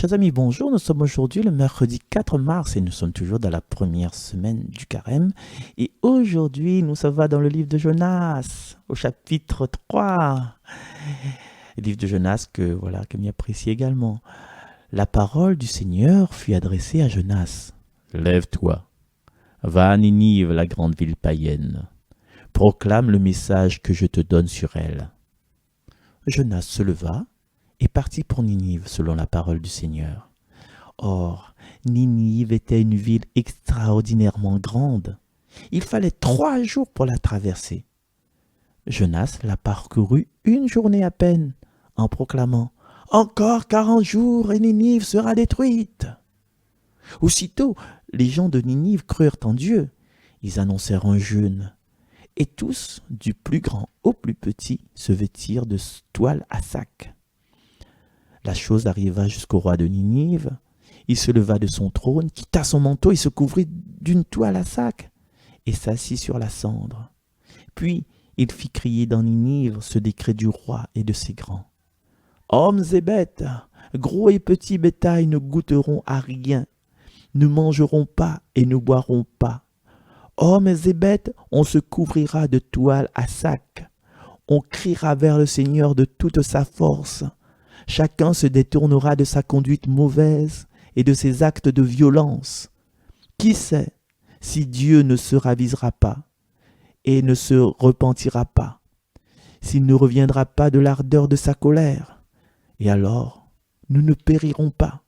Chers amis, bonjour. Nous sommes aujourd'hui le mercredi 4 mars et nous sommes toujours dans la première semaine du carême. Et aujourd'hui, nous sommes dans le livre de Jonas, au chapitre 3. Le livre de Jonas que m'y apprécie également. La parole du Seigneur fut adressée à Jonas. Lève-toi, va à Ninive, la grande ville païenne. Proclame le message que je te donne sur elle. Jonas se leva et partit pour Ninive selon la parole du Seigneur. Or, Ninive était une ville extraordinairement grande. Il fallait 3 jours pour la traverser. Jonas la parcourut une journée à peine, en proclamant « Encore 40 jours et Ninive sera détruite !» Aussitôt, les gens de Ninive crurent en Dieu. Ils annoncèrent un jeûne. Et tous, du plus grand au plus petit, se vêtirent de toile à sac. La chose arriva jusqu'au roi de Ninive. Il se leva de son trône, quitta son manteau et se couvrit d'une toile à sac, et s'assit sur la cendre. Puis il fit crier dans Ninive ce décret du roi et de ses grands. Hommes et bêtes, gros et petits bétail ne goûteront à rien, ne mangeront pas et ne boiront pas. Hommes et bêtes, on se couvrira de toile à sac. On criera vers le Seigneur de toute sa force. Chacun se détournera de sa conduite mauvaise et de ses actes de violence. Qui sait si Dieu ne se ravisera pas et ne se repentira pas, s'il ne reviendra pas de l'ardeur de sa colère, et alors nous ne périrons pas.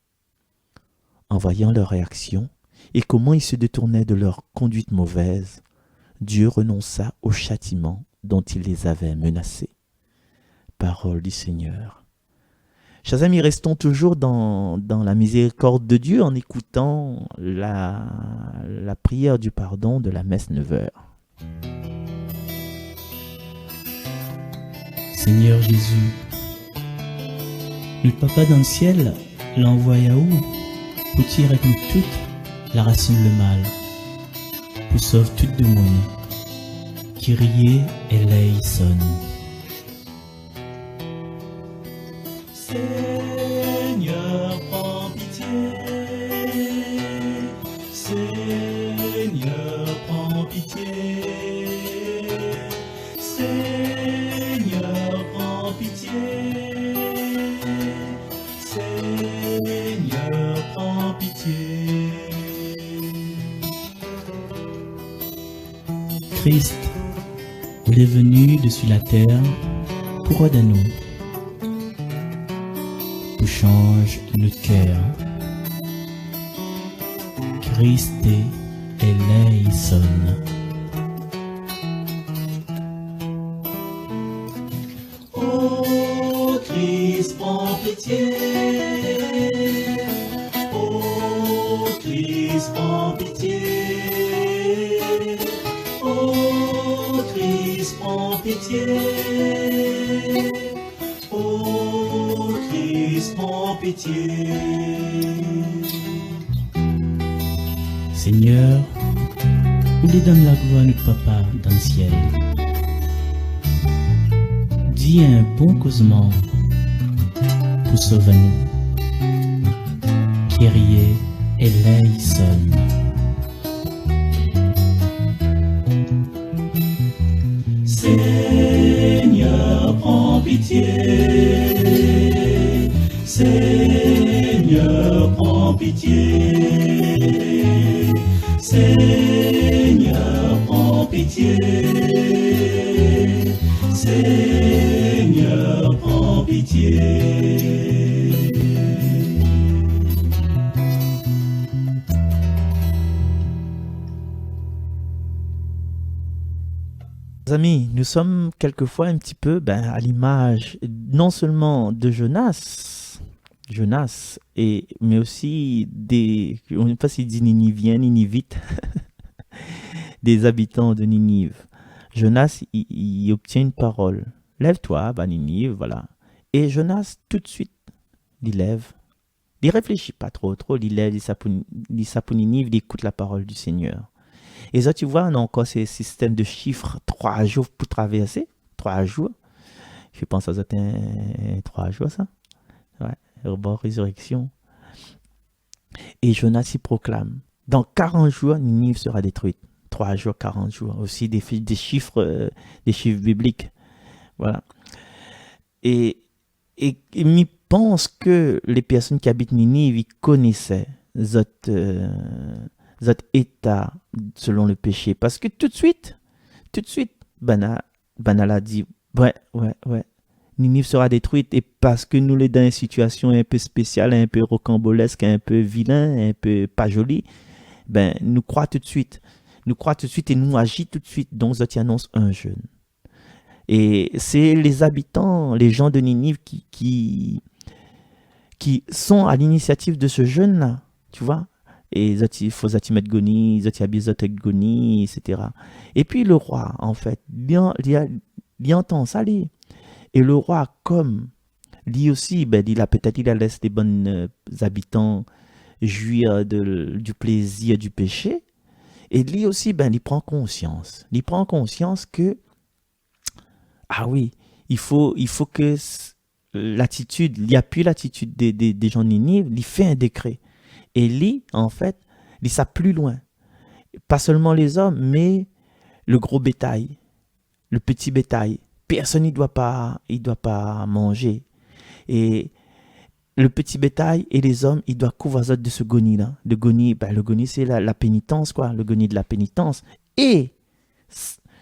En voyant leur réaction et comment ils se détournaient de leur conduite mauvaise, Dieu renonça au châtiment dont il les avait menacés. Parole du Seigneur. Chers amis, restons toujours dans la miséricorde de Dieu en écoutant la prière du pardon de la messe 9h. Seigneur Jésus, notre Papa dans le ciel l'envoya où pour tirer avec nous toute la racine le mal, pour sauver toute de monde, Kyrie eleison. Seigneur, prends pitié. Seigneur, prends pitié. Seigneur, prends pitié. Seigneur, prends pitié. Christ, il est venu dessus la terre pour aider nous. Change notre cœur. Christ eleison. Oh Christ, prends pitié. Oh Christ, prends pitié. Oh Christ, prends pitié. Prends pitié. Seigneur, nous lui donne la gloire à notre Papa dans le ciel. Dis un bon causement pour sauver nous. Kyrie eleison. Seigneur, prends pitié. Seigneur, prends pitié. Seigneur, prends pitié. Seigneur, prends pitié. Amis, nous sommes quelquefois un petit peu à l'image non seulement de Jonas, mais aussi on ne sait pas s'il dit Niniviens, Ninivites, des habitants de Ninive. Jonas, il obtient une parole. Lève-toi, Ninive, voilà. Et Jonas, tout de suite, il lève. Il réfléchit pas trop, il lève, il s'appuie Ninive, il écoute la parole du Seigneur. Et ça, tu vois, on a encore ces systèmes de chiffres, 3 jours pour traverser, 3 jours. Je pense que ça doit être 3 jours, ça. Ouais, rebord, résurrection. Et Jonas y proclame, dans 40 jours, Ninive sera détruite. 3 jours, 40 jours. Aussi des chiffres bibliques. Voilà. Et il pense que les personnes qui habitent Ninive, ils connaissaient notre état selon le péché. Parce que tout de suite, Banal a dit, ouais, Ninive sera détruite. Et parce que nous les dans une situation un peu spéciale, un peu rocambolesque, un peu vilain, un peu pas joli, ben, nous croit tout de suite. Et nous agit tout de suite. Donc, ça annonce un jeûne. Et c'est les habitants, les gens de Ninive qui sont à l'initiative de ce jeûne-là, tu vois. Et il faut mettre Goni, Goni, etc. Et puis le roi, en fait, il entend ça, lui. Et le roi, comme lui aussi, ben, il laisse les bons habitants jouir du plaisir du péché. Et lui aussi, ben, il prend conscience. Il prend conscience que, ah oui, il faut que l'attitude, il n'y a plus l'attitude des gens de Ninive, il fait un décret. Et lui, en fait, il ça plus loin. Pas seulement les hommes, mais le gros bétail, le petit bétail. Personne ne doit pas manger. Et le petit bétail et les hommes, ils doivent couvrir de ce goni-là. Le goni, c'est la pénitence, quoi. Le goni de la pénitence. Et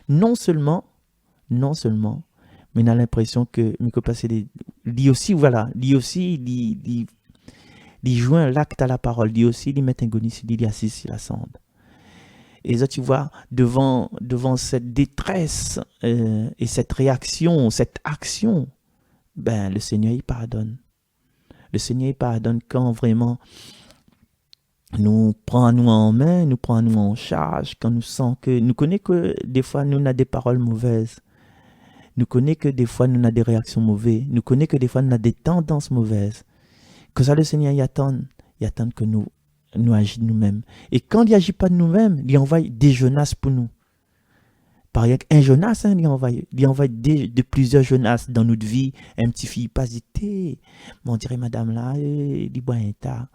non seulement, mais on a l'impression que lui aussi, il joint l'acte à la parole. Lui aussi, il met un goni, il assis sur la cendre. Et ça, tu vois, devant cette détresse et cette réaction, cette action, ben, le Seigneur, il pardonne. Le Seigneur, il pardonne quand vraiment nous prend nous en main, nous prend nous en charge, quand nous sent que, nous connaît que des fois, nous avons des paroles mauvaises. Nous connaît que des fois, nous avons des réactions mauvaises. Nous connaît que des fois, nous avons des tendances mauvaises. Que ça, le Seigneur, il attend que nous agissions nous-mêmes. Et quand il n'agit pas de nous-mêmes, il envoie des Jonas pour nous. Par exemple, un Jonas, il envoie de plusieurs Jonas dans notre vie. Un petit fille passe, dit, on dirait madame là, il boit un tas.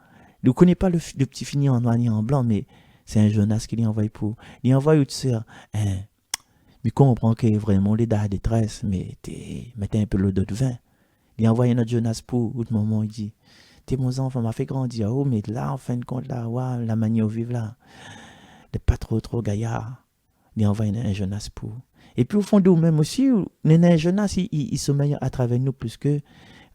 Il ne connaît pas le petit fille ni en noir ni en blanc, mais c'est un Jonas qui lui envoie pour. Il envoie une sœur. Mais comprend que vraiment, les da détresse, mais mettez un peu l'eau de vin. Il envoie un autre Jonas pour, au moment, il dit, t'es mon enfant, m'a fait grandir. Oh, mais là, en fin de compte, là, ouais, la manière de vivre là, n'est pas trop gaillard. Il envoie un Jonas pour. Et puis au fond de nous-mêmes aussi, un Jonas, il sommeille à travers nous, plus que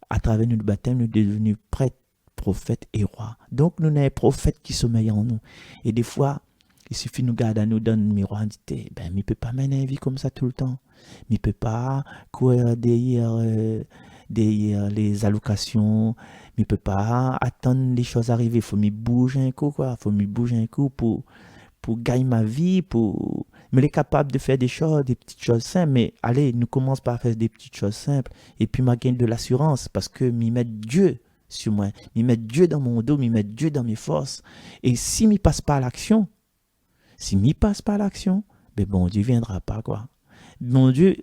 à travers nous le baptême, nous sommes devenus prêtres, prophètes et rois. Donc nous avons un prophète qui sommeille en nous. Et des fois, il suffit de nous garder à nous dans le miroir et dire, ben, il ne peut pas mener une vie comme ça tout le temps. Il ne peut pas courir derrière les allocations. Il ne peut pas attendre les choses arriver. Il faut me bouger un coup, quoi. Il faut me bouger un coup pour gagner ma vie, mais il est capable de faire des petites choses simples, mais allez, nous commençons par faire des petites choses simples, et puis m'a gagné de l'assurance, parce que m'y mettre Dieu sur moi, m'y mettre Dieu dans mon dos, m'y mettre Dieu dans mes forces, et si m'y passe pas à l'action, ben bon Dieu viendra pas, quoi. Bon Dieu,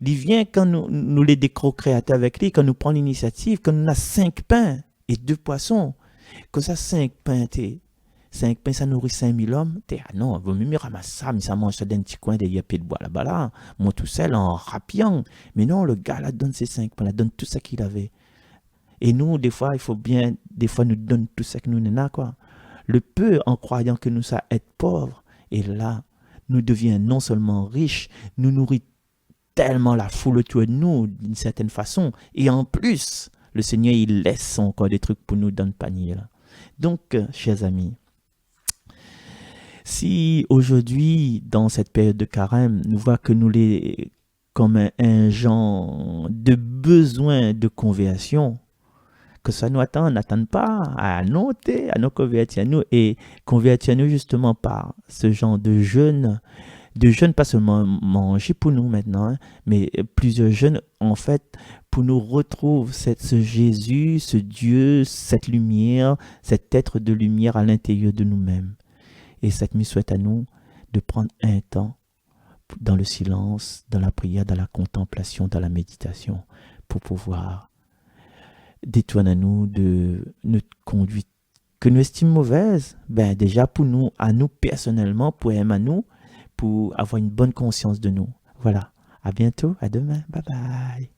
il vient quand nous les décro-créateurs avec lui, quand nous prenons l'initiative, quand nous avons 5 pains et 2 poissons, que ça 5 pains, 5 pains, ça nourrit 5000 hommes. Ah non, vaut mieux ramasser ça, mais ça mange ça d'un petit coin de yépé de bois là-bas, là. Moi tout seul, en rapiant. Mais non, le gars, là, donne ses 5 pains, là, donne tout ça qu'il avait. Et nous, des fois, nous donne tout ça que nous n'avons, quoi. Le peu, en croyant que nous ça être pauvres, et là, nous devions non seulement riches, nous nourrit tellement la foule autour de nous, d'une certaine façon. Et en plus, le Seigneur, il laisse encore des trucs pour nous dans le panier, là. Donc, chers amis, si aujourd'hui, dans cette période de carême, nous voyons que nous les comme un genre de besoin de conversion, que ça nous attend, n'attend pas à noter, à nous convertir à nous et convertir à nous justement par ce genre de jeûne pas seulement manger pour nous maintenant, mais plusieurs jeûnes en fait pour nous retrouver ce Jésus, ce Dieu, cette lumière, cet être de lumière à l'intérieur de nous-mêmes. Et cette nuit souhaite à nous de prendre un temps dans le silence, dans la prière, dans la contemplation, dans la méditation, pour pouvoir détourner à nous de notre conduite que nous estimons mauvaises, ben déjà pour nous, à nous personnellement, pour aimer à nous, pour avoir une bonne conscience de nous. Voilà. À bientôt, à demain. Bye bye.